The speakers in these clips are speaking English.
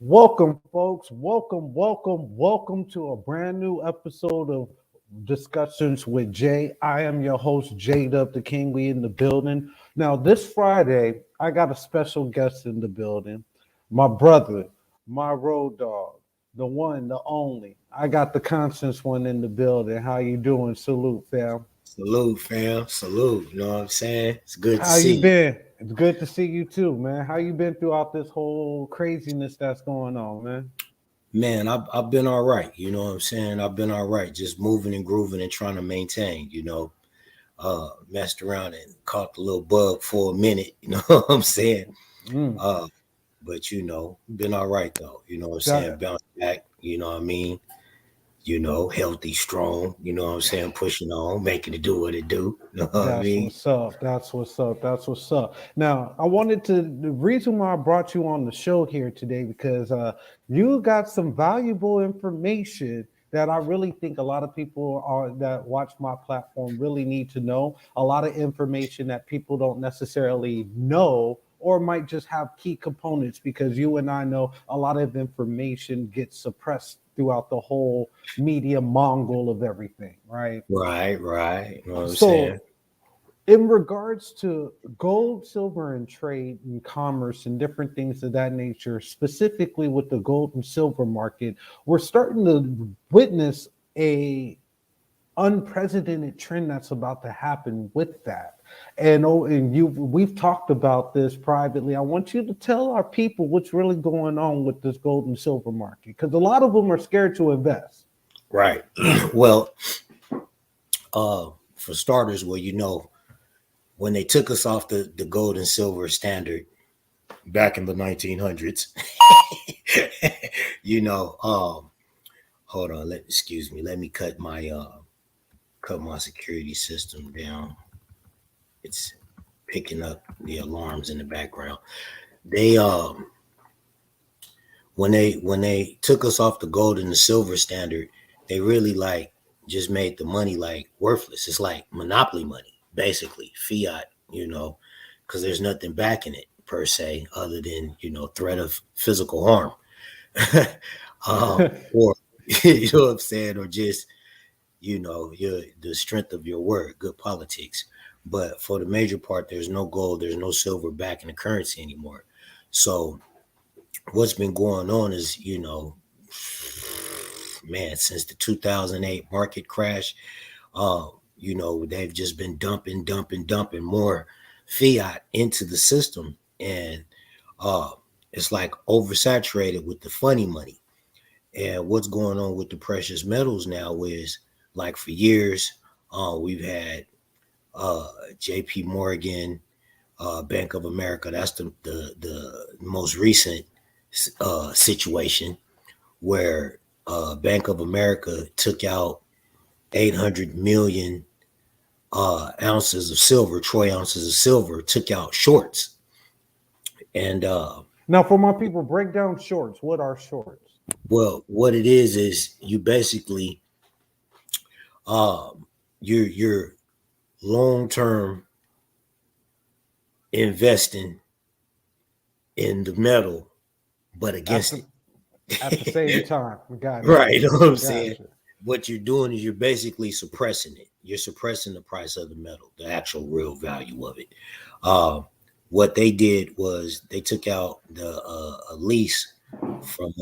Welcome, folks. Welcome to a brand new episode of Discussions with Jay. I am your host, Jade Up the King. We in the building. Now, this Friday, I got a special guest in the building. My brother, my road dog, the one, the only. I got the conscience one in the building. How you doing? Salute, fam. Salute, fam. Salute. You know what I'm saying? It's good to How you see you. been? It's good to see you too, man. How you been throughout this whole craziness that's going on, man? Man, I've been all right. You know what I'm saying? I've been all right. Just moving and grooving and trying to maintain, messed around and caught the little bug for a minute. You know what I'm saying? Mm. But been all right though. You know what I'm saying? That Bounce back, you know what I mean? Healthy, strong, you know what I'm saying, pushing on, making it do what it do. You know what I that's mean? what's up. That's what's up. That's what's up. Now, the reason why I brought you on the show here today because you got some valuable information that I really think a lot of people are that watch my platform really need to know. A lot of information that people don't necessarily know or might just have key components because you and I know a lot of information gets suppressed throughout the whole media mongol of everything, right? Right. You know what I'm saying? So, in regards to gold, silver, and trade and commerce and different things of that nature, specifically with the gold and silver market, we're starting to witness a unprecedented trend that's about to happen with that. And we've talked about this privately. I want you to tell our people what's really going on with this gold and silver market because a lot of them are scared to invest. Right. Well, for starters, when they took us off the gold and silver standard back in the 1900s, hold on, let me cut my security system down. It's picking up the alarms in the background. They when they took us off the gold and the silver standard, they really like just made the money like worthless. It's like monopoly money, basically fiat, because there's nothing backing it per se other than threat of physical harm, or you know what I'm saying, or just your the strength of your word, good politics. But for the major part, there's no gold, there's no silver backing the currency anymore. So what's been going on is, man, since the 2008 market crash, they've just been dumping more fiat into the system. And it's like oversaturated with the funny money. And what's going on with the precious metals now is like for years, we've had JP Morgan, Bank of America. That's the most recent situation where Bank of America took out 800 million ounces of silver, troy ounces of silver, took out shorts. And Now, for my people, break down shorts. What are shorts? well, what it is you basically you're long term investing in the metal, but At against the at the same it. time, got Right. you. You know what I'm saying? Got you. What you're doing is you're basically suppressing it. You're suppressing the price of the metal, the actual real value of it. Uh, what they did was they took out the a lease from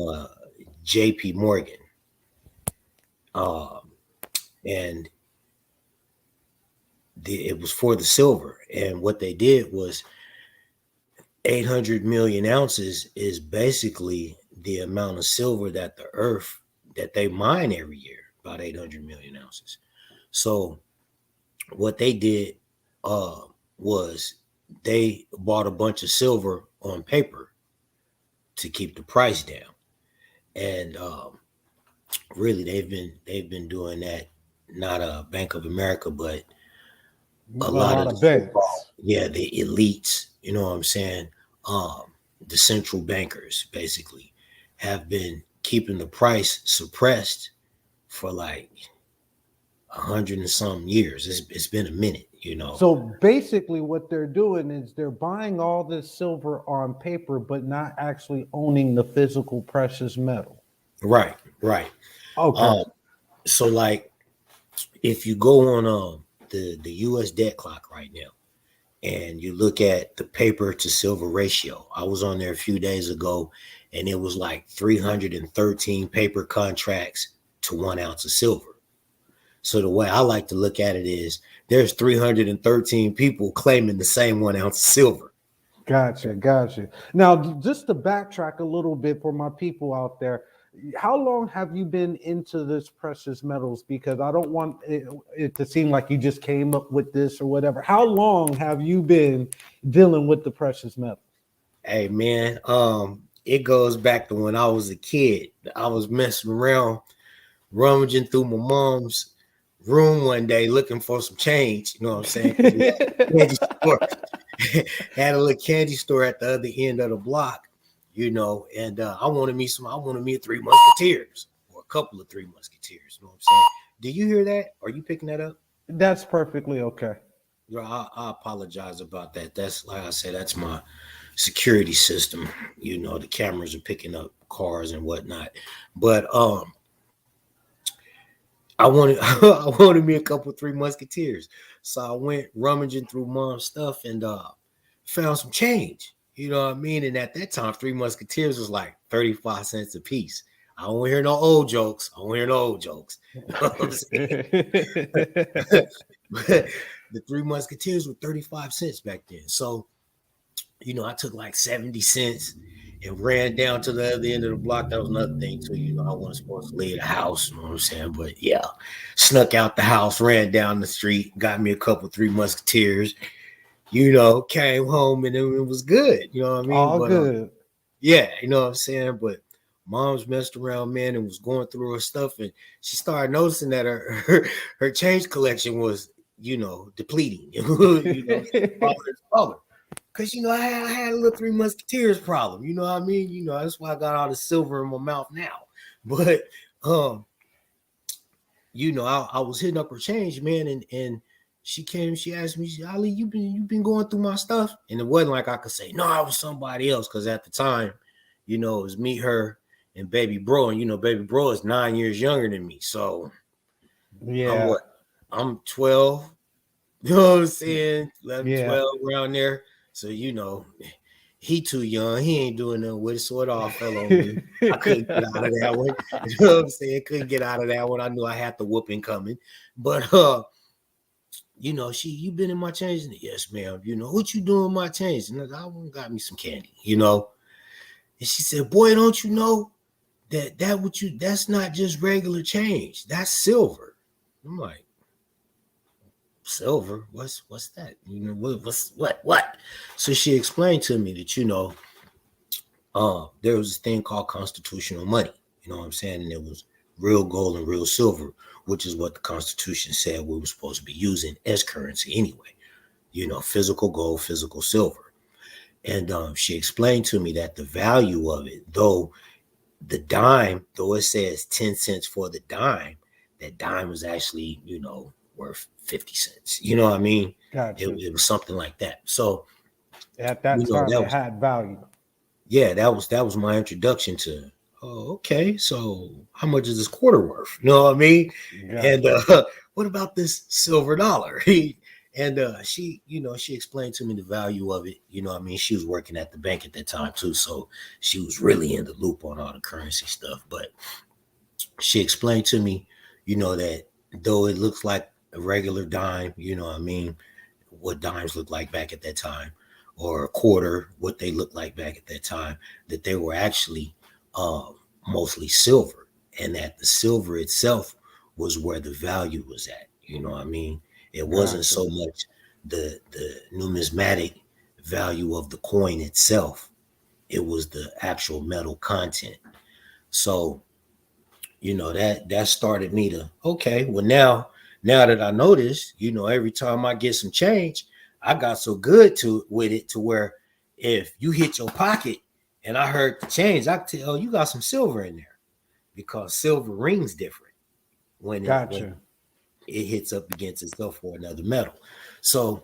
JP Morgan, um, and it was for the silver. And what they did was 800 million ounces is basically the amount of silver that the earth that they mine every year, about 800 million ounces. So what they did uh, was they bought a bunch of silver on paper to keep the price down, and really they've been doing that. Not a Bank of America, but a A lot lot of the of so-called, banks. the elites. You know what I'm saying? The central bankers basically have been keeping the price suppressed for like 100 and some years. It's been a minute. you know. So basically, what they're doing is they're buying all this silver on paper, but not actually owning the physical precious metal. Right, right. Okay. Um, so like if you go on the US debt clock right now and you look at the paper to silver ratio, I was on there a few days ago and it was like 313 paper contracts to 1 ounce of silver. So the way I like to look at it is there's 313 people claiming the same 1 ounce of silver. Gotcha, gotcha. Now, just to backtrack a little bit for my people out there, how long have you been into this precious metals? Because I don't want it to seem like you just came up with this or whatever. How long have you been dealing with the precious metals? Hey man, it goes back to when I was a kid. I was messing around, rummaging through my mom's room one day looking for some change. You know what I'm saying? Because we had a candy store, had a little candy store at the other end of the block. You know, and I wanted me a Three Musketeers or a couple of Three Musketeers. You know what I'm saying? Do you hear that? Are you picking that up? That's perfectly okay. I apologize about that. That's like I said, that's my security system. You know, the cameras are picking up cars and whatnot. But I wanted I wanted me a couple Three Musketeers. So I went rummaging through mom's stuff and found some change. You know what I mean? And at that time, Three Musketeers was like 35 cents a piece. I don't hear no old jokes. I don't hear no old jokes. You know what I'm saying? But the Three Musketeers were 35 cents back then. So, you know, I took like 70 cents and ran down to the other end of the block. That was another thing too. You know, I wasn't supposed to leave the house. You know what I'm saying? But yeah, snuck out the house, ran down the street, got me a couple Three Musketeers. You know, came home and it was good. You know what I mean? All But good. yeah, you know what I'm saying? But mom's messed around, man, and was going through her stuff, and she started noticing that her change collection was, you know, depleting. You know, smaller. Because you know, I had a little Three Musketeers problem. You know what I mean? You know, that's why I got all the silver in my mouth now. But you know, I was hitting up her change, man, and she came, she asked me, Ali, you been going through my stuff? And it wasn't like I could say, no, I was somebody else, because at the time, you know, it was me, her, and baby bro. And you know, baby bro is 9 years younger than me. So I'm Yeah. what? I'm 12. You know what I'm saying? 11, Yeah. 12 around there. So, you know, he too young. He ain't doing nothing with it. So it all fell on me. I couldn't get out of that one. You know what I'm saying? Couldn't get out of that one. I knew I had the whooping coming. But you know, you been in my change? Yes, ma'am. You know, what you doing in my change? And I got me some candy, you know. And she said, boy, don't you know that's not just regular change. That's silver. I'm like, silver? What's that? You know, what? So she explained to me that, you know, there was this thing called constitutional money. You know what I'm saying? And it was real gold and real silver, which is what the Constitution said we were supposed to be using as currency anyway. You know, physical gold, physical silver. And she explained to me that the value of it, though the dime, though it says 10 cents for the dime, that dime was actually, you know, worth 50 cents. You know what I mean? Gotcha. It was something like that. So, At that you know, time, it had value. yeah, that was my introduction to, oh, okay, so how much is this quarter worth? You know what I mean? And Gotcha. what about this silver dollar? And she, you know, she explained to me the value of it. You know what I mean? She was working at the bank at that time too, so she was really in the loop on all the currency stuff. But she explained to me, you know, that though it looks like a regular dime, you know what I mean, what dimes look like back at that time, or a quarter, what they look like back at that time, that they were actually mostly silver, and that the silver itself was where the value was at. You know what I mean? It wasn't Gotcha. so much the numismatic value of the coin itself; it was the actual metal content. So you know, that started me to, okay, well, now that I noticed, you know, every time I get some change, I got so good to with it to where if you hit your pocket and I heard the change, I could tell, oh, you got some silver in there, because silver rings different when Gotcha. it hits up against itself or another metal. So,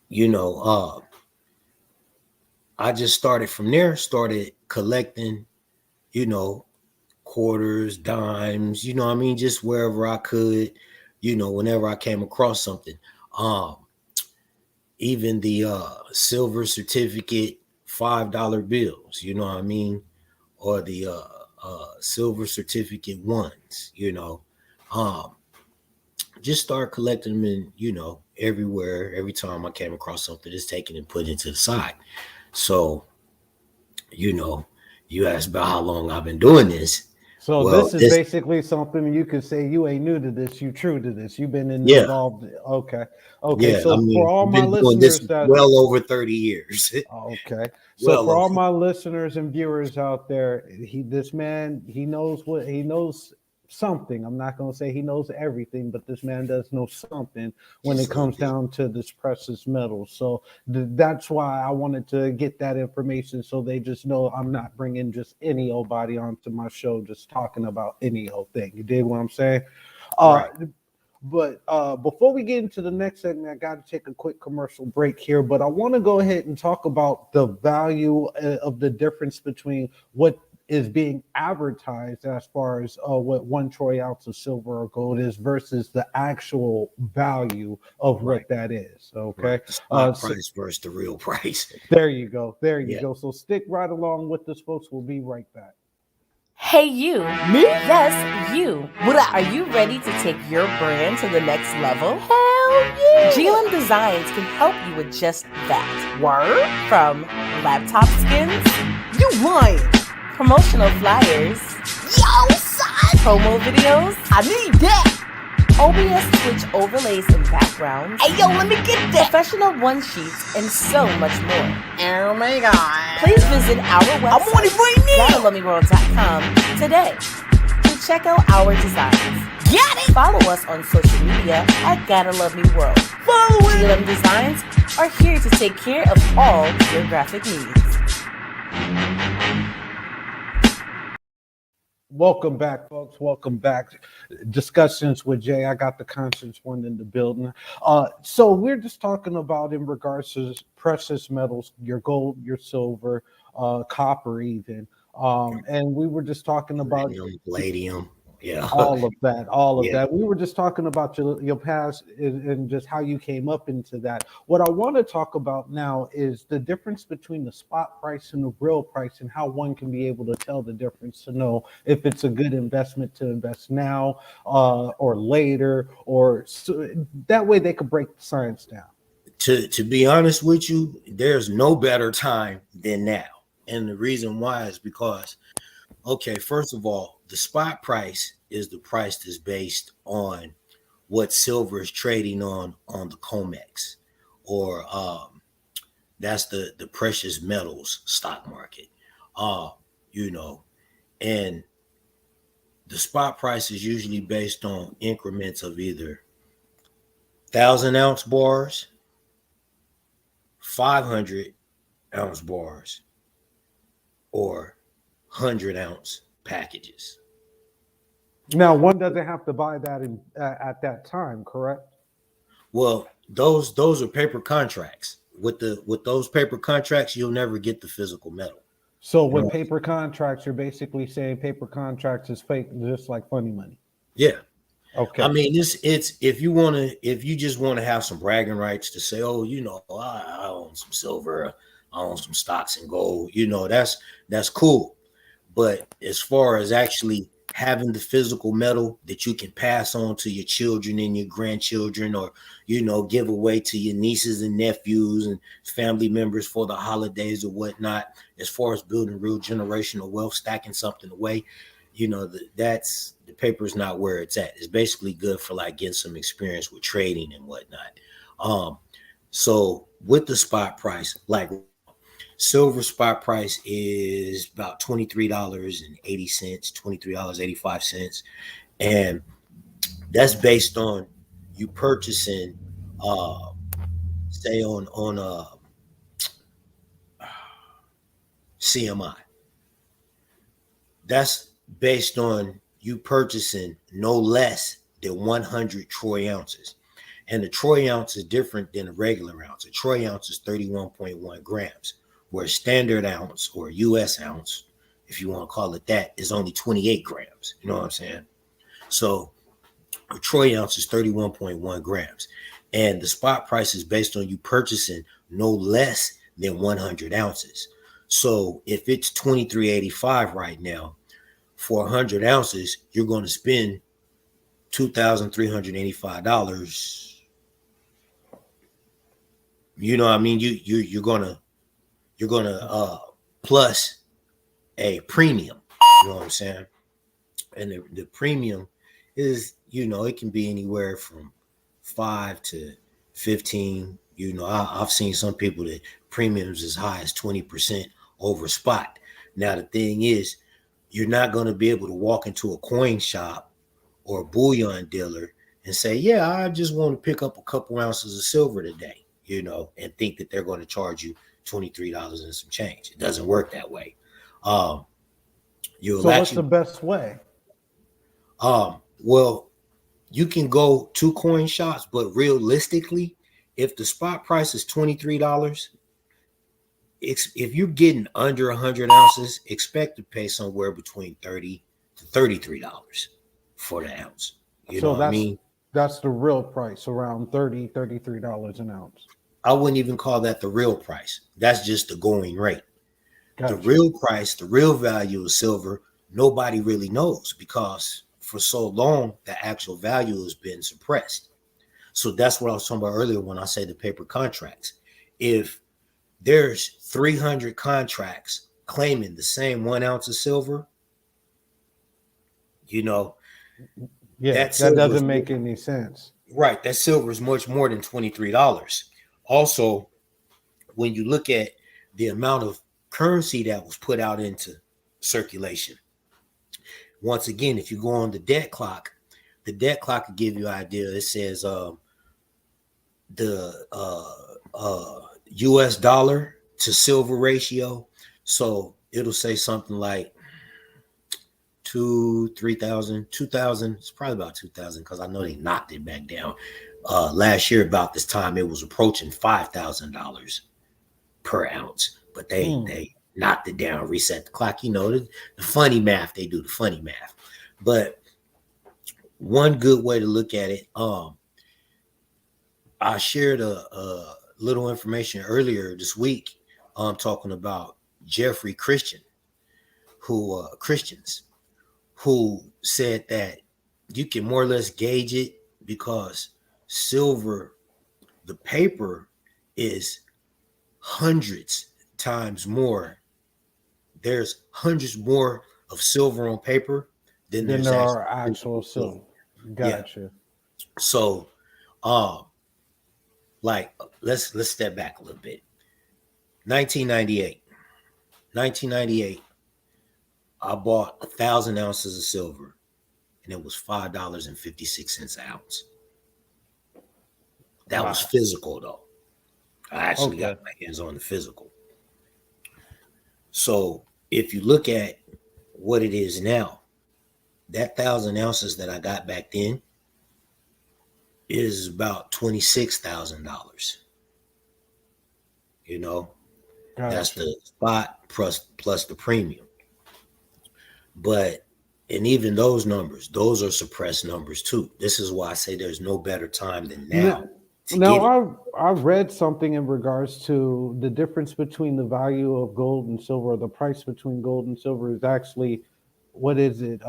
you know, I just started from there, started collecting, you know, quarters, dimes, you know what I mean, just wherever I could, you know, whenever I came across something. Um, Even the silver certificate $5 bills, you know what I mean, or the silver certificate ones, you know. Um, just start collecting them in, you know, everywhere. Every time I came across something, just taken and put into the side. So, you know, you asked about how long I've been doing this. So Well, this is this, basically something you could say you ain't new to this, you true to this. You've been yeah, involved. Okay. Okay. yeah. I So for mean, all I've my been doing this listeners that well over 30 years. okay. So Well for all over. my listeners and viewers out there, this man, he knows what he knows something. I'm not going to say he knows everything, but this man does know something when Just it a little comes bit. down to this precious metal. So that's why I wanted to get that information so they just know I'm not bringing just any old body onto my show just talking about any old thing. You dig what I'm saying? Uh Right. but before we get into the next segment, I got to take a quick commercial break here. But I want to go ahead and talk about the value of the difference between what is being advertised as far as what 1 troy ounce of silver or gold is versus the actual value of Right. what that is. Okay. Right. The spot So price versus the real price. there you go. There you Yeah. go. So stick right along with us, folks. We'll be right back. Hey, you. Me? Yes, you. What up? Are you ready to take your brand to the next level? Hell yeah! GLM Designs can help you with just that. Word? From laptop skins? You lying. Promotional flyers? Yo, son! Promo videos? I need that! OBS Twitch overlays and backgrounds. Hey, yo, let me get that! Professional one-sheets and so much more. Oh my god. Please visit our website, I'm on it right now. GottaLoveMeWorld.com today to check out our designs. Get it! Follow us on social media at Gotta Love Me World. Follow it! GLM Designs are here to take care of all your graphic needs. Welcome back, folks. Welcome back. Discussions with Jay. I got the conscience one in the building. So we're just talking about in regards to precious metals, your gold, your silver, copper, even. And we were just talking about Palladium. Yeah. all of that, all of Yeah. that. We were just talking about your past and just how you came up into that. What I want to talk about now is the difference between the spot price and the real price and how one can be able to tell the difference to know if it's a good investment to invest now or later, or so, that way they could break the science down. To be honest with you, there's no better time than now. And the reason why is because, okay, first of all, the spot price is the price that's based on what silver is trading on the COMEX, or that's the precious metals stock market. You know, and the spot price is usually based on increments of either 1,000-ounce bars, 500-ounce bars, or 100-ounce packages. Now, one doesn't have to buy that at that time, correct? Well, those are paper contracts. With those paper contracts, you'll never get the physical metal. So with paper contracts, you're basically saying paper contracts is fake, just like funny money. Yeah. Okay. I mean, it's if you just want to have some bragging rights to say, oh, you know, I own some silver, I own some stocks in gold, you know, that's cool. But as far as actually having the physical metal that you can pass on to your children and your grandchildren, or, you know, give away to your nieces and nephews and family members for the holidays or whatnot, as far as building real generational wealth, stacking something away, you know, that's the paper's not where it's at. It's basically good for like getting some experience with trading and whatnot. So with the spot price, like silver spot price is about $23.80, $23.85. And that's based on you purchasing, say on CMI. That's based on you purchasing no less than 100 troy ounces. And the troy ounce is different than a regular ounce. A troy ounce is 31.1 grams, where a standard ounce or US ounce, if you want to call it that, is only 28 grams. You know what I'm saying? So a troy ounce is 31.1 grams. And the spot price is based on you purchasing no less than 100 ounces. So if it's $23.85 right now, for 100 ounces, you're going to spend $2,385. You know what I mean? You're gonna plus a premium. You know what I'm saying? And the premium is, it can be anywhere from 5 to 15. I've seen some people that premiums as high as 20% over spot. Now the thing is, you're not going to be able to walk into a coin shop or a bullion dealer and say, yeah, I just want to pick up a couple ounces of silver today, and think that they're going to charge you $23 and some change. It doesn't work that way. So what's the best way? Well, you can go to coin shops, but realistically, if the spot price is $23, if you're getting under 100 ounces, expect to pay somewhere between $30 to $33 for the ounce. You know what I mean? That's the real price, around $33 an ounce. I wouldn't even call that the real price. That's just the going rate. Gotcha. The real price, the real value of silver, nobody really knows, because for so long, the actual value has been suppressed. So that's what I was talking about earlier when I say the paper contracts. If there's 300 contracts claiming the same 1 ounce of silver, that doesn't make any sense. Right. That silver is much more than $23. Also, when you look at the amount of currency that was put out into circulation, once again, if you go on the debt clock will give you an idea. It says the US dollar to silver ratio. So it'll say something like 3,000, 2,000. It's probably about 2,000, because I know they knocked it back down. Last year, about this time, it was approaching $5,000 per ounce, but they knocked it down, reset the clock. The funny math, they do the funny math. But one good way to look at it, I shared a little information earlier this week, talking about Jeffrey Christians, who said that you can more or less gauge it because silver, the paper, is hundreds times more. There's hundreds more of silver on paper than there are actual silver. Gotcha. Yeah. So, let's step back a little bit. 1998, I bought 1,000 ounces of silver, and it was $5.56 an ounce. That was physical, though. I actually got my hands on the physical. So if you look at what it is now, that 1,000 ounces that I got back then is about $26,000. Gotcha. That's the spot plus the premium. And even those numbers, those are suppressed numbers too. This is why I say there's no better time than now. I read something in regards to the difference between the value of gold and silver. The price between gold and silver is actually, what is it?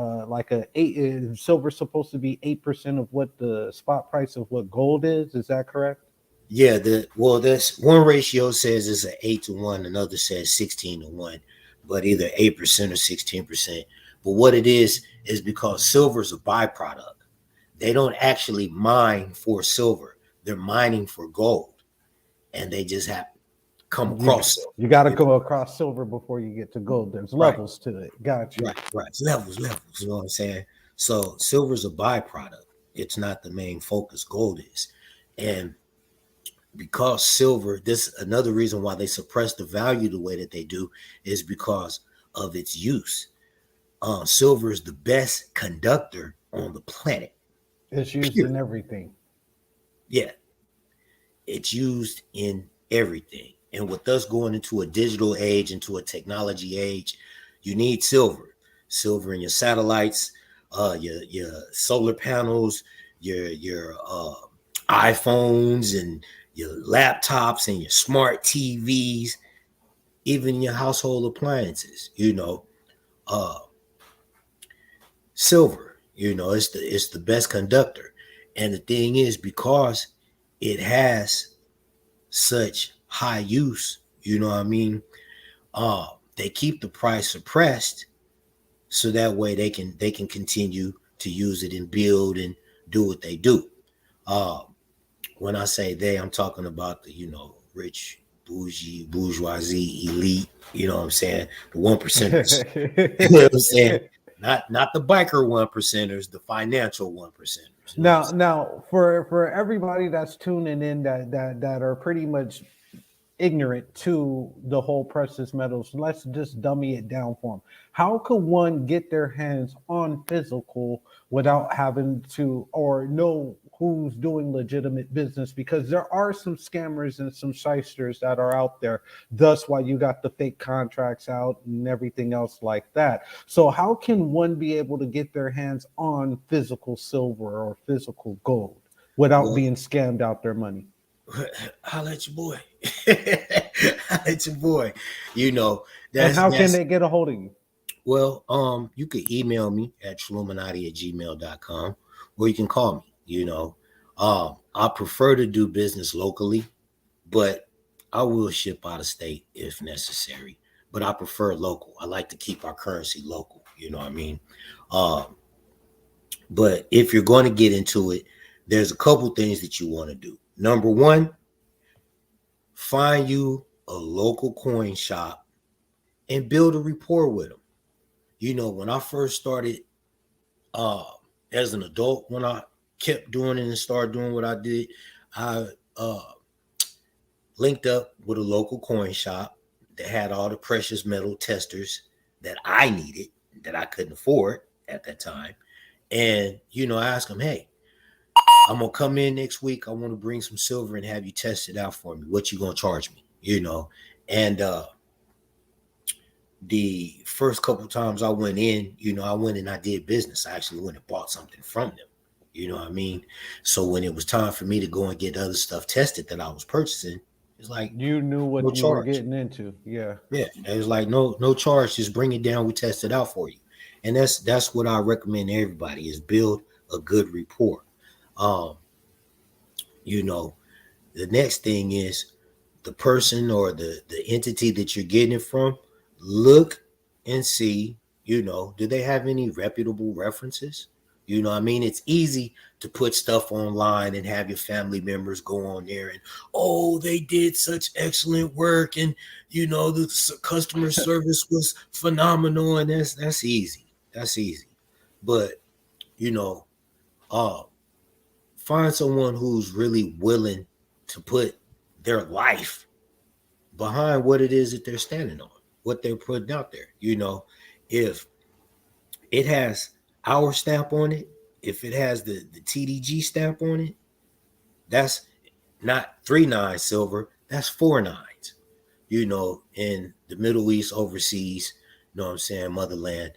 Silver is supposed to be 8% of what the spot price of what gold is. Is that correct? Yeah. That's one ratio says it's an 8-to-1, another says 16-to-1, but either 8% or 16%. But what it is because silver is a byproduct. They don't actually mine for silver. They're mining for gold, and they just have to come across silver. You got to go across silver before you get to gold. There's levels to it. Gotcha. Right. Levels. You know what I'm saying? So silver is a byproduct. It's not the main focus. Gold is. And because silver, this another reason why they suppress the value the way that they do is because of its use. Silver is the best conductor on the planet. It's used in everything. Yeah, it's used in everything. And with us going into a digital age, into a technology age, you need silver. Silver in your satellites, your solar panels, your iPhones and your laptops and your smart TVs, even your household appliances. Uh, Silver. It's the best conductor. And the thing is, because it has such high use, you know what I mean? They keep the price suppressed so that way they can continue to use it and build and do what they do. Uh, when I say they, I'm talking about the rich bourgeoisie elite. You know what I'm saying? The one percenters. You know what I'm saying? Not the biker one percenters, the financial one percenters. You know what I'm saying? Now, for everybody that's tuning in that are pretty much ignorant to the whole precious metals, let's just dummy it down for them. How could one get their hands on physical without having to or know who's doing legitimate business? Because there are some scammers and some shysters that are out there. Thus why you got the fake contracts out and everything else like that. So how can one be able to get their hands on physical silver or physical gold without Well, being scammed out their money? I'll let your boy. I'll let your boy. You know, And that's how can that's they get a hold of you? well, you could email me at shluminati@gmail.com, or you can call me, I prefer to do business locally, but I will ship out of state if necessary. But I prefer local. I like to keep our currency local, you know what I mean? Um, but if you're going to get into it, there's a couple things that you want to do. Number one, find you a local coin shop and build a rapport with them. When I first started uh, as an adult, when I kept doing it and started doing what I did, I linked up with a local coin shop that had all the precious metal testers that I needed, that I couldn't afford at that time. And, I asked them, hey, I'm going to come in next week. I want to bring some silver and have you test it out for me. What you going to charge me? And the first couple times I went in, I went and I did business. I actually went and bought something from them. You know what I mean? So when it was time for me to go and get other stuff tested that I was purchasing, it's like You knew no what you were charge. getting into. Yeah. Yeah, it was like no charge. Just bring it down. We test it out for you. And that's what I recommend to everybody is build a good rapport. Um, you know, the next thing is the person or the entity that you're getting it from, look and see, do they have any reputable references? I mean, it's easy to put stuff online and have your family members go on there and, oh, they did such excellent work. And, the customer service was phenomenal. And that's easy. That's easy. But, you know, uh, find someone who's really willing to put their life behind what it is that they're standing on, what they're putting out there. If it has our stamp on it, if it has the TDG stamp on it, that's not 3 9 silver, that's 4 9s. In the Middle East, overseas, you know what I'm saying, motherland,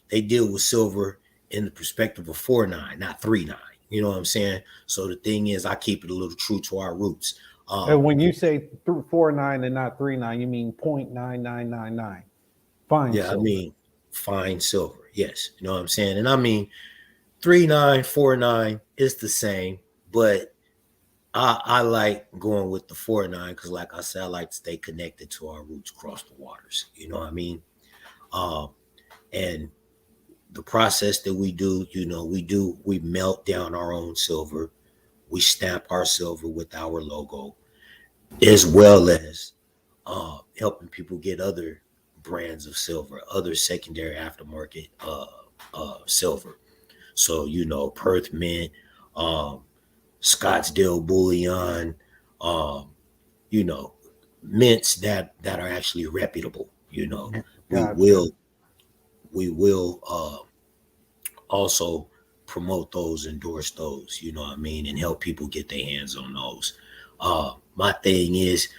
they deal with silver in the perspective of 4 9, not 3 9. You know what I'm saying? So the thing is, I keep it a little true to our roots. And when you say 4 9 and not 3 9, you mean 0.9999. Fine Yeah, I silver. mean, fine silver. Yes. You know what I'm saying? And I mean, 3 9, 4 9 is the same, but I like going with the 4 9 because, like I said, I like to stay connected to our roots across the waters. You know what I mean? Um, and the process that we do, we melt down our own silver, we stamp our silver with our logo, as well as helping people get other brands of silver, other secondary aftermarket silver. So, Perth Mint, um, Scottsdale Bullion, um, you know, mints that are actually reputable. We Gotcha. will we will also promote those, endorse those, you know what I mean, and help people get their hands on those. My thing is,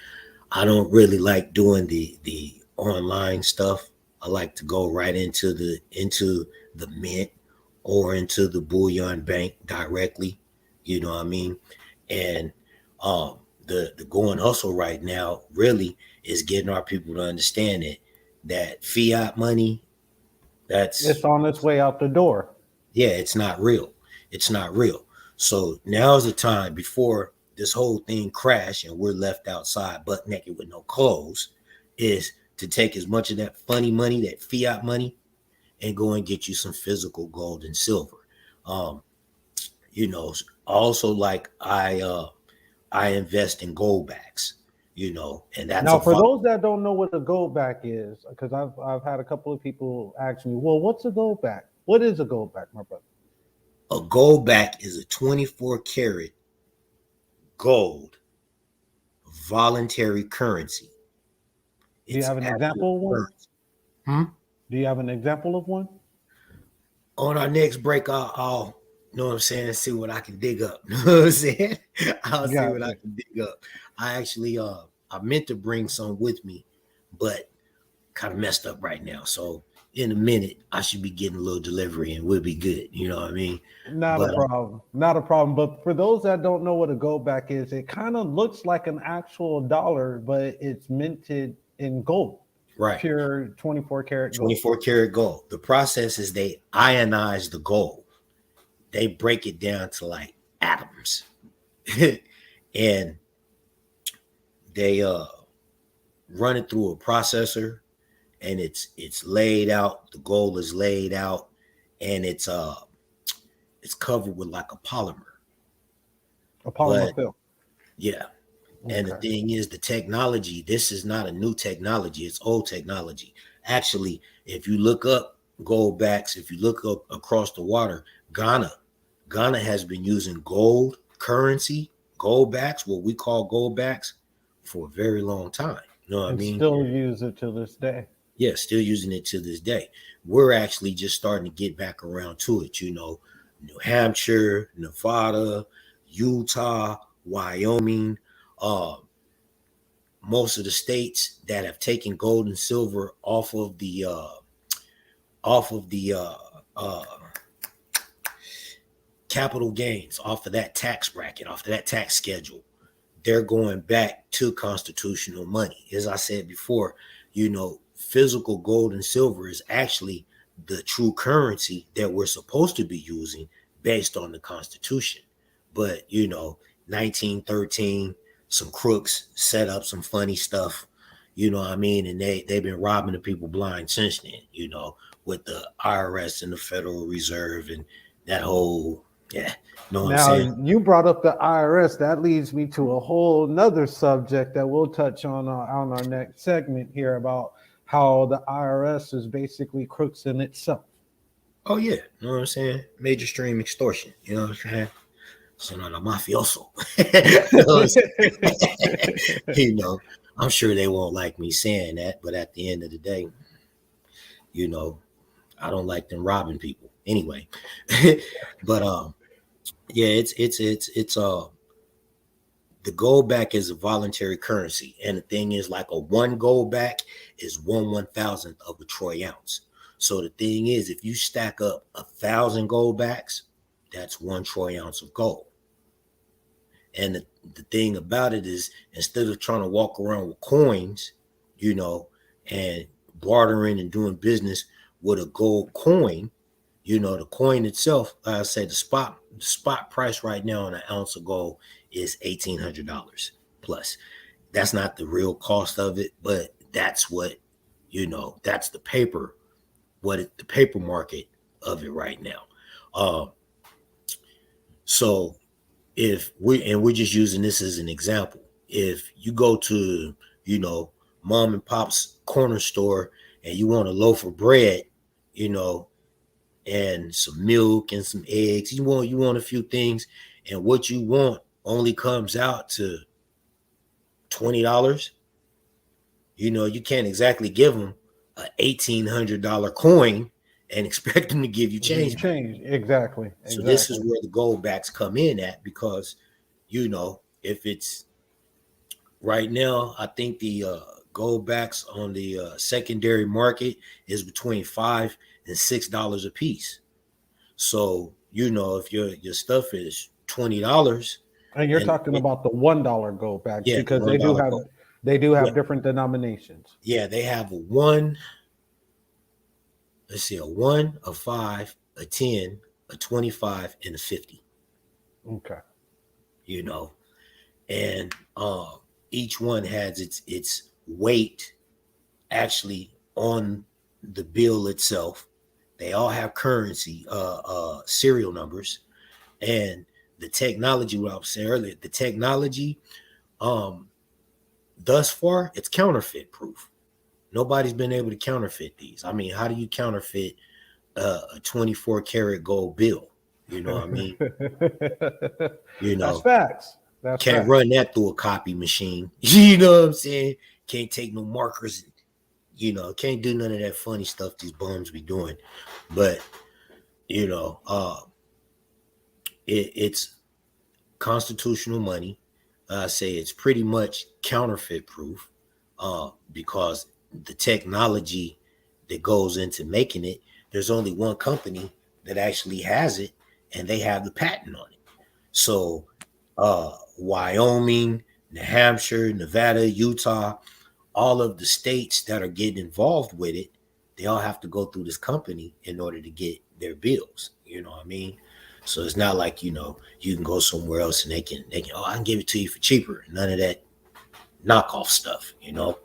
I don't really like doing the online stuff. I like to go right into the mint or into the bullion bank directly, you know what I mean? And the going hustle right now really is getting our people to understand that fiat money, It's that's, on its way out the door. yeah, it's not real. It's not real. So now's the time before this whole thing crash and we're left outside butt naked with no clothes, is to take as much of that funny money, that fiat money, and go and get you some physical gold and silver. Um, you know, also, like, I invest in gold backs, you know, and that's Now, a for those that don't know what a gold back is, because I've had a couple of people ask me, well, what's a gold back? What is a gold back, my brother? a gold back is a 24 karat gold voluntary currency. Do you It's have an actual example of one? currency. Hmm? Do you have an example of one? On our next break, I'll know what I'm saying, see what I can dig up. You know what I'm saying? I'll see what I Gotcha. can dig up. I actually I meant to bring some with me, but kind of messed up right now. So in a minute, I should be getting a little delivery and we'll be good. You know what I mean? Not a But problem. Not a problem. But for those that don't know what a gold back is, it kind of looks like an actual dollar, but it's minted in gold, right, pure 24 karat gold. 24 karat gold. The process is they ionize the gold. They break it down to like atoms. And they run it through a processor, and it's laid out, the gold is laid out, and it's covered with like a polymer. A But polymer film. yeah, and the Okay. thing is, the technology, this is not a new technology, it's old technology. Actually, if you look up gold backs, if you look up across the water, Ghana has been using gold currency, gold backs, what we call gold backs, for a very long time. You know what I And mean? still use it to this day. Yeah, still using it to this day. We're actually just starting to get back around to it. You know, New Hampshire, Nevada, Utah, Wyoming, uh, most of the states that have taken gold and silver off of the uh, capital gains, off of that tax bracket, off of that tax schedule, they're going back to constitutional money. As I said before, you know, physical gold and silver is actually the true currency that we're supposed to be using based on the Constitution. But, you know, 1913, some crooks set up some funny stuff, you know what I mean? And they've been robbing the people blind since then, you know, with the IRS and the Federal Reserve and that whole, yeah, you know what I'm Now, saying? you brought up the IRS. That leads me to a whole nother subject that we'll touch on our next segment here about how the IRS is basically crooks in itself. Oh yeah, you know what I'm saying? Major stream extortion, you know what I'm saying? Sono a mafioso. You know what I'm saying? You know, I'm sure they won't like me saying that, but at the end of the day, you know, I don't like them robbing people anyway. But yeah, it's the gold back is a voluntary currency, and the thing is, like, a one gold back is 1/1000th of a troy ounce. So the thing is, if you stack up 1,000 gold backs, that's 1 troy ounce of gold. And the thing about it is, instead of trying to walk around with coins, you know, and bartering and doing business with a gold coin, you know, the coin itself, like I said, the spot price right now on an ounce of gold is $1,800 plus. That's not the real cost of it, but that's what, you know, that's the paper, the paper market of it right now. So we're just using this as an example. If you go to, you know, mom and pop's corner store and you want a loaf of bread, you know, and some milk and some eggs, you want a few things, and what you want only comes out to $20. You know, you can't exactly give them a $1,800 coin and expect them to give you change back. Change. Exactly. So this is where the gold backs come in at, because, you know, if it's right now, I think the gold backs on the secondary market is between $5 and $6 a piece. So, you know, if your stuff is $20, and you're talking about the $1 gold backs, yeah, because the $1 gold. they do have Yeah. different denominations. Yeah, they have a 1, let's see, a 1, a 5, a 10, a 25, and a 50. Okay. You know, and each one has its weight actually on the bill itself. They all have currency serial numbers, and the technology, what I was saying earlier, the technology thus far, it's counterfeit proof. Nobody's been able to counterfeit these. I mean, how do you counterfeit a 24 karat gold bill? You know what I mean? You know, that's facts. That's can't facts. run that through a copy machine. You know what I'm saying? Can't take no markers. You know, can't do none of that funny stuff these bums be doing. But, you know, it's constitutional money. I say it's pretty much counterfeit proof because the technology that goes into making it, there's only one company that actually has it, and they have the patent on it. So Wyoming, New Hampshire, Nevada, Utah, all of the states that are getting involved with it, they all have to go through this company in order to get their bills. You know what I mean? So it's not like, you know, you can go somewhere else and they can, oh, I can give it to you for cheaper. None of that knockoff stuff, you know?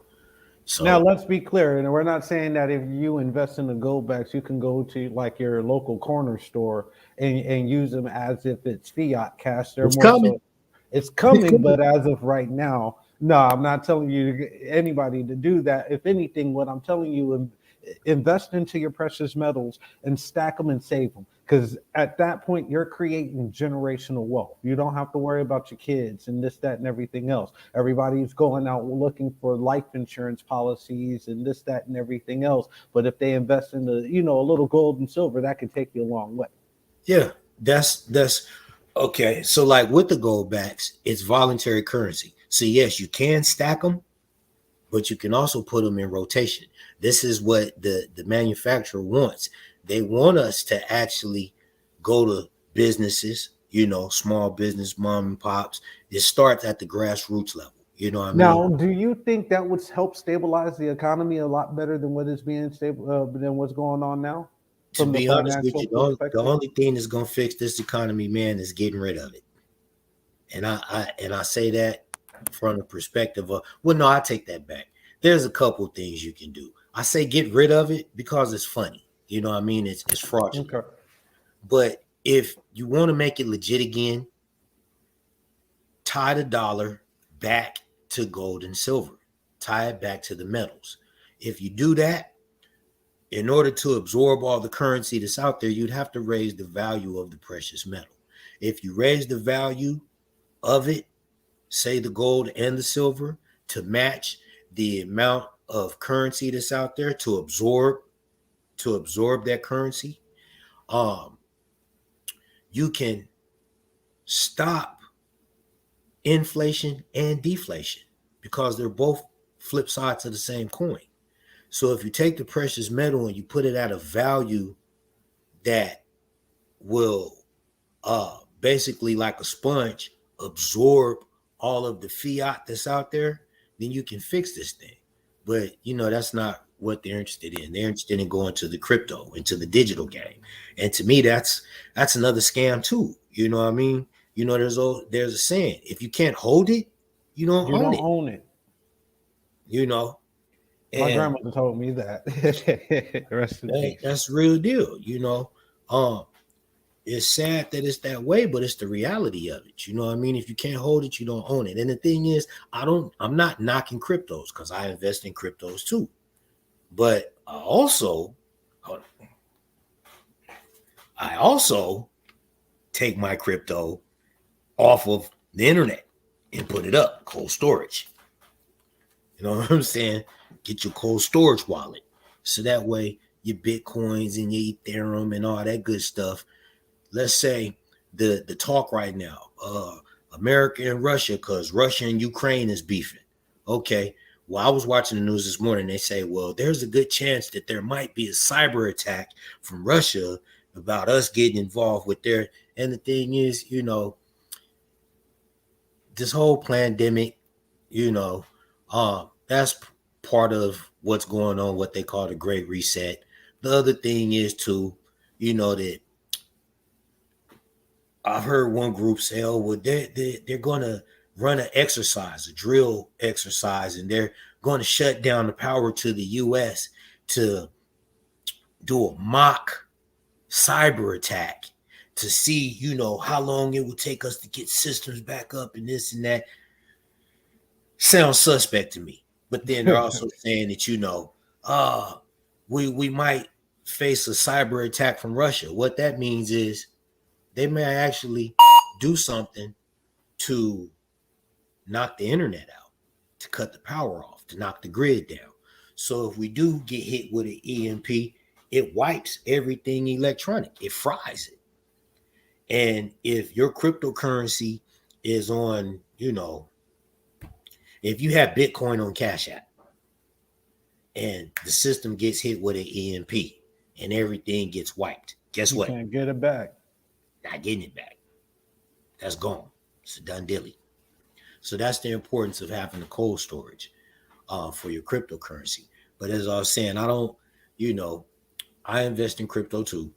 So now let's be clear, and we're not saying that if you invest in the gold backs, you can go to like your local corner store and use them as if it's fiat cash. They're it's more coming. so it's coming, but as of right now, no, I'm not telling you anybody to do that. If anything, what I'm telling you, invest into your precious metals and stack them and save them. Because at that point, you're creating generational wealth. You don't have to worry about your kids and this, that, and everything else. Everybody's going out looking for life insurance policies and this, that, and everything else. But if they invest in the, you know, a little gold and silver, that could take you a long way. Yeah, that's okay. So like with the gold backs, it's voluntary currency. So yes, you can stack them, but you can also put them in rotation. This is what the manufacturer wants. They want us to actually go to businesses, you know, small business, mom and pops. It starts at the grassroots level. You know what I mean? Now, do you think that would help stabilize the economy a lot better than what is being stable than what's going on now? To be honest with you, the only thing that's gonna fix this economy, man, is getting rid of it. And I say that from the perspective of, well, no, I take that back. There's a couple things you can do. I say get rid of it because it's funny. You know what I mean? It's fraudulent. Okay. But if you want to make it legit again, tie the dollar back to gold and silver. Tie it back to the metals. If you do that, in order to absorb all the currency that's out there, you'd have to raise the value of the precious metal. If you raise the value of it, say the gold and the silver, to match the amount of currency that's out there, to absorb that currency, you can stop inflation and deflation because they're both flip sides of the same coin. So if you take the precious metal and you put it at a value that will basically, like a sponge, absorb all of the fiat that's out there, then you can fix this thing. But, you know, that's not what they're interested in. They're interested in going to the crypto, into the digital game. And to me, that's another scam too. You know what I mean? You know, there's a saying, if you can't hold it, you don't own it. You know? My grandmother told me that. That's real deal, you know. It's sad that it's that way, but it's the reality of it. You know what I mean? If you can't hold it, you don't own it. And the thing is, I'm not knocking cryptos because I invest in cryptos too. But I also take my crypto off of the internet and put it up, cold storage. You know what I'm saying? Get your cold storage wallet. So that way your Bitcoins and your Ethereum and all that good stuff. Let's say the talk right now, America and Russia, because Russia and Ukraine is beefing. Okay. Well, I was watching the news this morning. They say, well, there's a good chance that there might be a cyber attack from Russia about us getting involved with their. And the thing is, this whole pandemic, that's part of what's going on, what they call the Great Reset. The other thing is too, that I've heard one group say, oh, well, they're going to run an exercise, a drill exercise, and they're going to shut down the power to the U.S. to do a mock cyber attack to see, how long it would take us to get systems back up and this and that. Sounds suspect to me. But then they're also saying that, we might face a cyber attack from Russia. What that means is they may actually do something to knock the internet out, to cut the power off, to knock the grid down. So if we do get hit with an EMP, it wipes everything electronic. It fries it. And if your cryptocurrency is on, if you have Bitcoin on Cash App and the system gets hit with an EMP and everything gets wiped, guess what? You can't get it back. Not getting it back. That's gone. It's a done dilly. So that's the importance of having the cold storage for your cryptocurrency. But as I was saying, I don't, I invest in crypto too.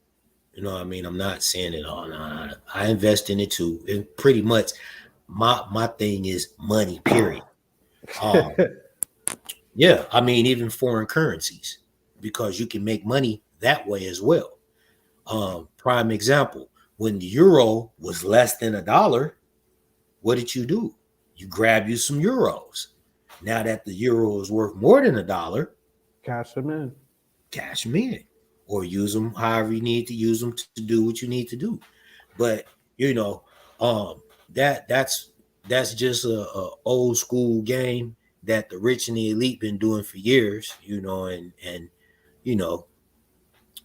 You know what I mean? I'm not saying it all. No. I invest in it too. And pretty much my thing is money, period. Yeah, I mean, even foreign currencies, because you can make money that way as well. Prime example, when the euro was less than $1, what did you do? You grab you some euros. Now that the euro is worth more than $1, cash them in. Cash them in. Or use them however you need to use them to do what you need to do. But that's just a old school game that the rich and the elite been doing for years,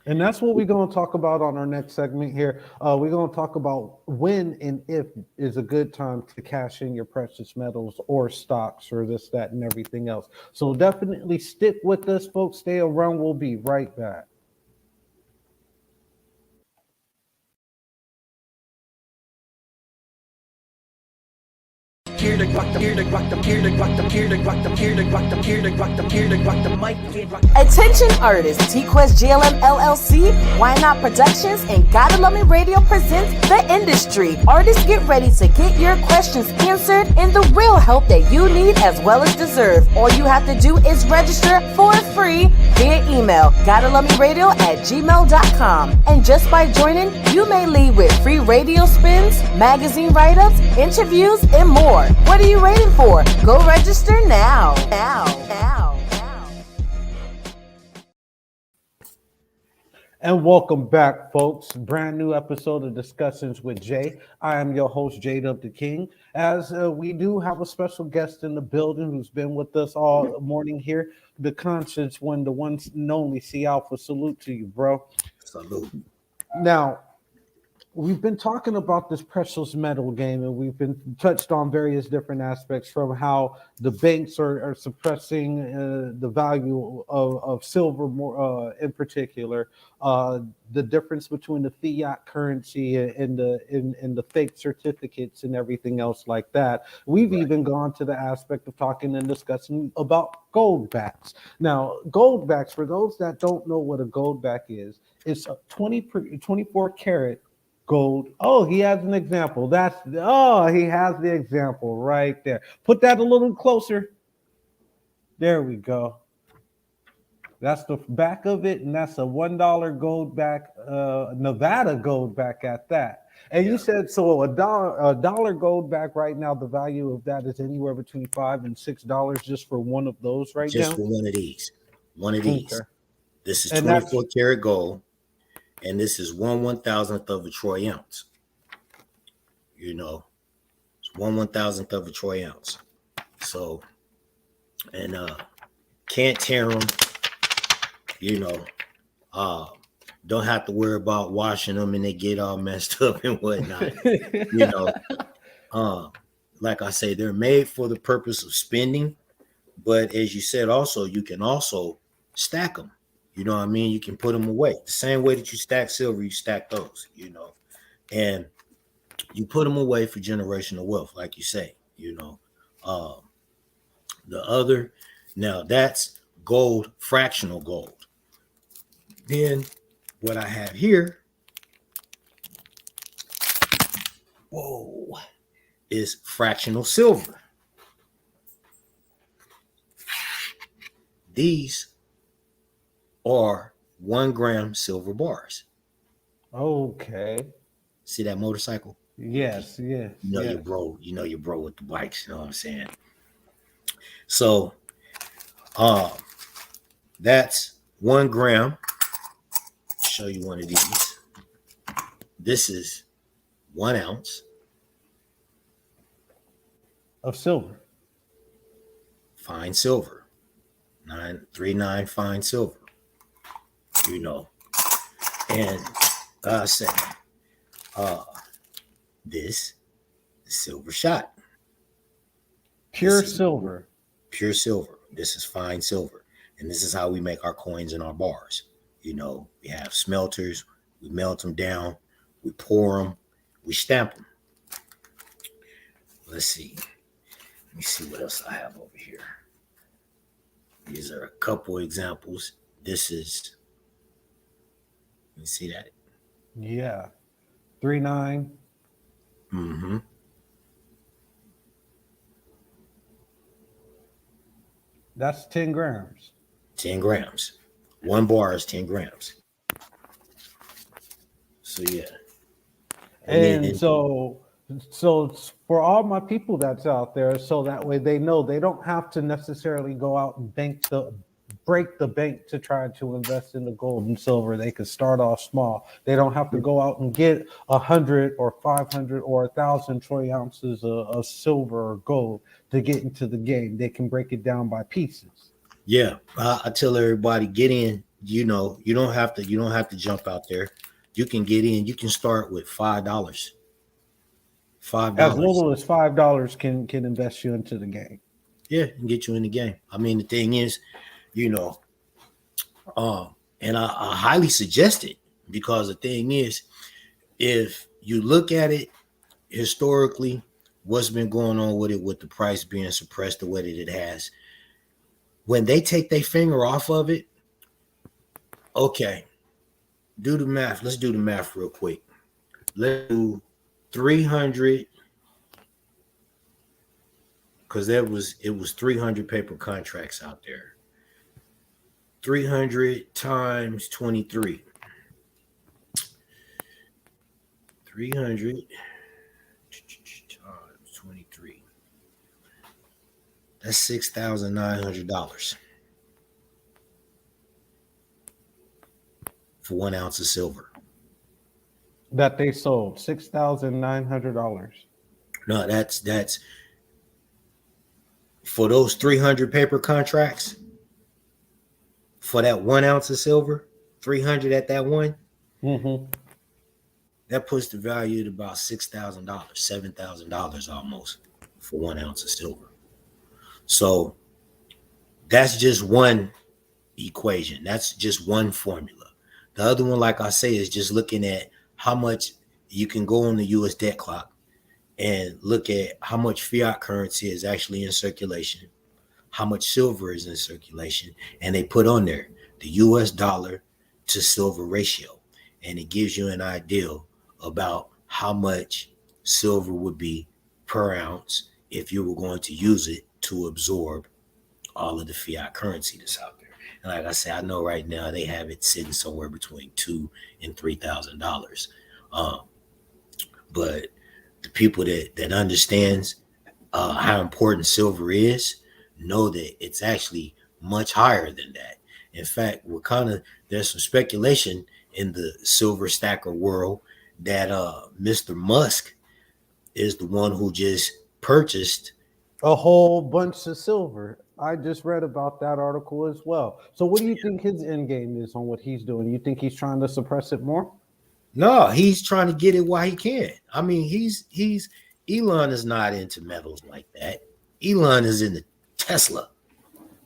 And that's what we're going to talk about on our next segment here. We're going to talk about when and if is a good time to cash in your precious metals or stocks or this, that, and everything else. So definitely stick with us, folks. Stay around. We'll be right back. Attention artists, T-Quest JLM LLC, Why Not Productions, and Gotta Love Me Radio presents The Industry. Artists, get ready to get your questions answered and the real help that you need as well as deserve. All you have to do is register for free via email, gottalovemeradio@gmail.com. And just by joining, you may leave with free radio spins, magazine write-ups, interviews, and more. What are you waiting for? Go register now. And welcome back, folks. Brand new episode of Discussions with Jay. I am your host, J-Dub the King. As we do have a special guest in the building who's been with us all morning here, the conscience one, the one and only Cee Alpha. Salute to you, bro. Salute. Now, we've been talking about this precious metal game, and we've been touched on various different aspects from how the banks are suppressing the value of silver more in particular, the difference between the fiat currency and the fake certificates and everything else like that. We've even gone to the aspect of talking and discussing about gold backs. Now, gold backs, for those that don't know what a gold back is, it's a 24 karat gold. Oh, he has an example. He has the example right there. Put that a little closer. There we go. That's the back of it, and that's a $1 gold back, Nevada gold back at that. And you said so a dollar gold back right now, the value of that is anywhere between $5 and $6 just for one of those right now. Just for one of these. Okay. This is and 24 karat gold. And this is 1/1000th of a troy ounce. It's 1/1000th of a troy ounce. So, and can't tear them. Don't have to worry about washing them and they get all messed up and whatnot. You know, like I say, they're made for the purpose of spending. But as you said, also, you can also stack them. You know what I mean? You can put them away. The same way that you stack silver, you stack those, you know. And you put them away for generational wealth, like you say, you know. The other, now that's gold, fractional gold. Then what I have here, is fractional silver. These are 1 gram silver bars. Okay. See that motorcycle? Yes. You know yes. your bro. You know your bro with the bikes. You know what I'm saying? So, that's 1 gram. I'll show you one of these. This is 1 ounce Of silver. fine silver, 939 fine silver. You know, and I say, this is silver shot. Pure This is silver. Pure silver. This is fine silver. And this is how we make our coins and our bars. You know, we have smelters, we melt them down, we pour them, we stamp them. Let's see. Let me see what else I have over here. These are a couple examples. This is, you see that? Yeah. 3.9. Mm-hmm. That's 10 grams. 10 grams. 1 bar is 10 grams. So yeah. And so for all my people that's out there, so that way they know they don't have to necessarily go out and break the bank to try to invest in the gold and silver. They can start off small. They don't have to go out and get 100 or 500 or 1,000 troy ounces of silver or gold to get into the game. They can break it down by pieces. Yeah, I tell everybody, get in. You know, you don't have to jump out there. You can get in. You can start with $5. $5. As little as $5 can invest you into the game. Yeah, and get you in the game. I mean, the thing is, you know, and I highly suggest it, because the thing is, if you look at it historically, what's been going on with it, with the price being suppressed the way that it has, when they take their finger off of it, okay, do the math. Let's do the math real quick. Let's do 300, because it was 300 paper contracts out there. 300 times 23. 300 times 23. That's $6,900 for 1 ounce of silver. That they sold $6,900. No, that's for those 300 paper contracts. For that 1 ounce of silver, 300 at that one. Mm-hmm. That puts the value at about $6,000, $7,000 almost for 1 ounce of silver. So that's just one equation. That's just one formula. The other one, like I say, is just looking at how much you can go on the US debt clock and look at how much fiat currency is actually in circulation, how much silver is in circulation, and they put on there the US dollar to silver ratio. And it gives you an idea about how much silver would be per ounce if you were going to use it to absorb all of the fiat currency that's out there. And like I say, I know right now they have it sitting somewhere between $2,000 and $3,000. But the people that understands how important silver is know that it's actually much higher than that. In fact, there's some speculation in the silver stacker world that Mr. Musk is the one who just purchased A whole bunch of silver. I just read about that article as well. So what do you think his end game is on what he's doing? You think he's trying to suppress it more? No, he's trying to get it while he can. I mean, he's Elon is not into metals like that. Elon is into Tesla.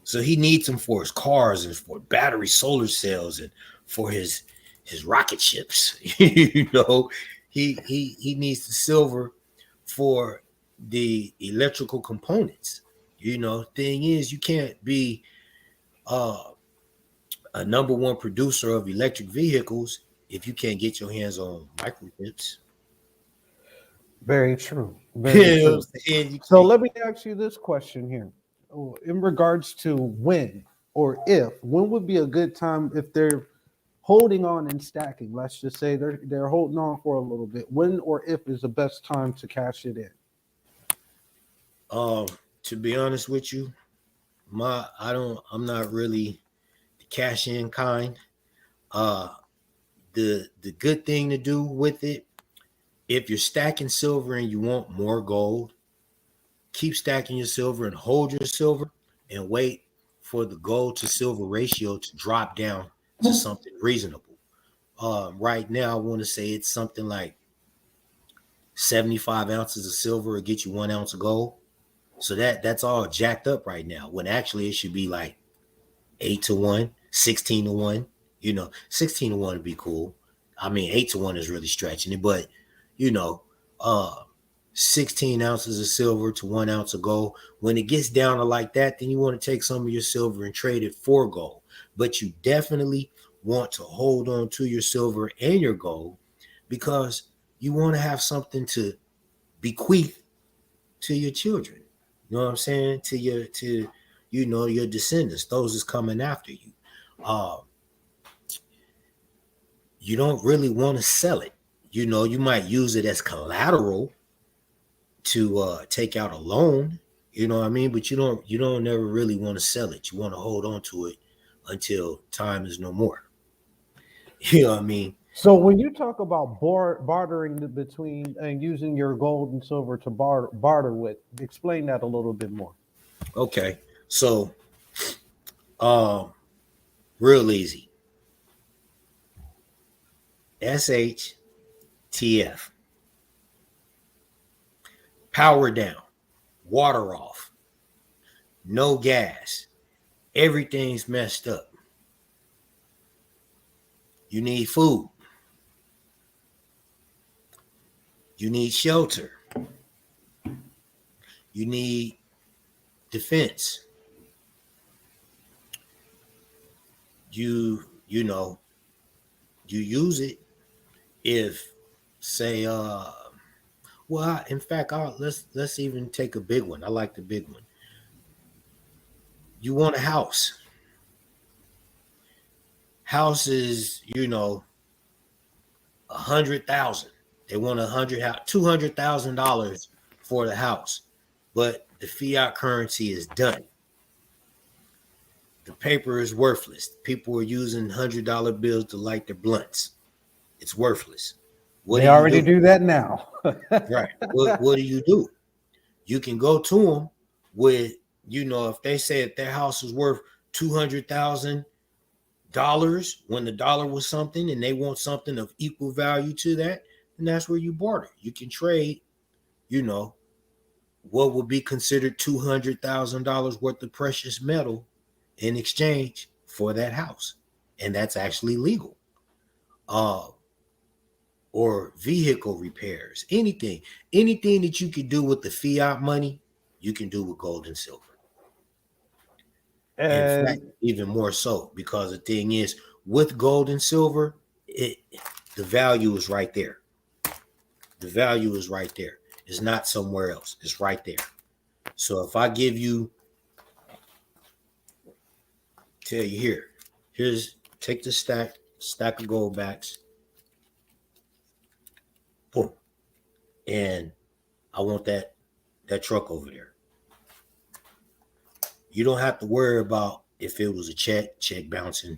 So he needs them for his cars and for battery solar cells and for his rocket ships. You know, he needs the silver for the electrical components. You know, thing is, you can't be a number one producer of electric vehicles if you can't get your hands on microchips. Very true. Very true. So let me ask you this question here. In regards to when would be a good time if they're holding on and stacking? Let's just say they're holding on for a little bit. When or if is the best time to cash it in? To be honest with you, I'm not really the cash in kind. The good thing to do with it, if you're stacking silver and you want more gold, keep stacking your silver and hold your silver and wait for the gold to silver ratio to drop down to something reasonable. Right now, I want to say it's something like 75 ounces of silver will get you 1 ounce of gold. So that's all jacked up right now, when actually it should be like 8-1, 16-1. You know, 16-1 would be cool. I mean, 8-1 is really stretching it, but you know, 16 ounces of silver to 1 ounce of gold. When it gets down to like that, then you want to take some of your silver and trade it for gold. But you definitely want to hold on to your silver and your gold because you want to have something to bequeath to your children. You know what I'm saying? To your descendants, those is coming after you. You don't really want to sell it. You know, you might use it as collateral to take out a loan, you know what I mean? But you don't never really want to sell it. You want to hold on to it until time is no more. You know what I mean? So when you talk about bartering between and using your gold and silver to barter with, explain that a little bit more. Okay. So real easy. SHTF. Power down, water off, no gas, everything's messed up. You need food. You need shelter. You need defense. You know, you use it if, say, well, in fact, let's even take a big one. I like the big one. You want a house. House is, you know, 100,000. They want $200,000 for the house, but the fiat currency is done. The paper is worthless. People are using $100 bills to light their blunts. It's worthless. They already do that now. Right. What do? You can go to them with, you know, if they say that their house is worth $200,000 when the dollar was something and they want something of equal value to that, then that's where you barter. You can trade, you know, what would be considered $200,000 worth of precious metal in exchange for that house. And that's actually legal. Or vehicle repairs, anything that you can do with the fiat money, you can do with gold and silver. And in fact, even more so, because the thing is, with gold and silver, the value is right there. The value is right there. It's not somewhere else. It's right there. So if I give you, tell you here's take the stack of gold backs. Boom. And I want that truck over there. You don't have to worry about if it was a check bouncing.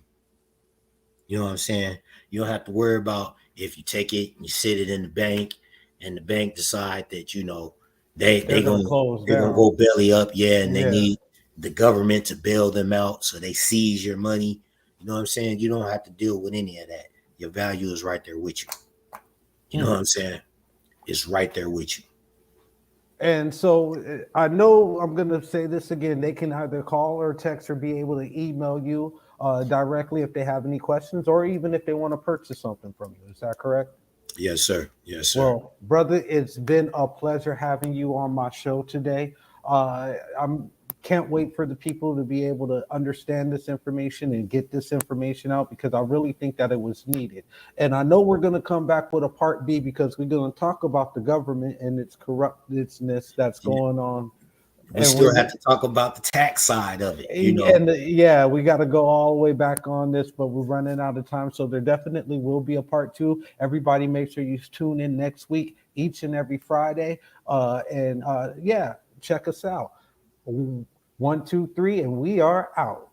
You know what I'm saying? You don't have to worry about if you take it and you sit it in the bank and the bank decide that, you know, they're gonna go belly up, and they need the government to bail them out, so they seize your money. You know what I'm saying? You don't have to deal with any of that. Your value is right there with you. You know what I'm saying? It's right there with you. And so I know I'm going to say this again. They can either call or text or be able to email you directly if they have any questions, or even if they want to purchase something from you. Is that correct? Yes, sir. Yes, sir. Well, brother, it's been a pleasure having you on my show today. I'm can't wait for the people to be able to understand this information and get this information out, because I really think that it was needed. And I know we're going to come back with a part B, because we're going to talk about the government and its corruptedness that's going on. We still have to talk about the tax side of it, you know. And yeah, we got to go all the way back on this, but we're running out of time. So there definitely will be a part 2. Everybody make sure you tune in next week, each and every Friday. Yeah, check us out. 1, 2, 3, and we are out.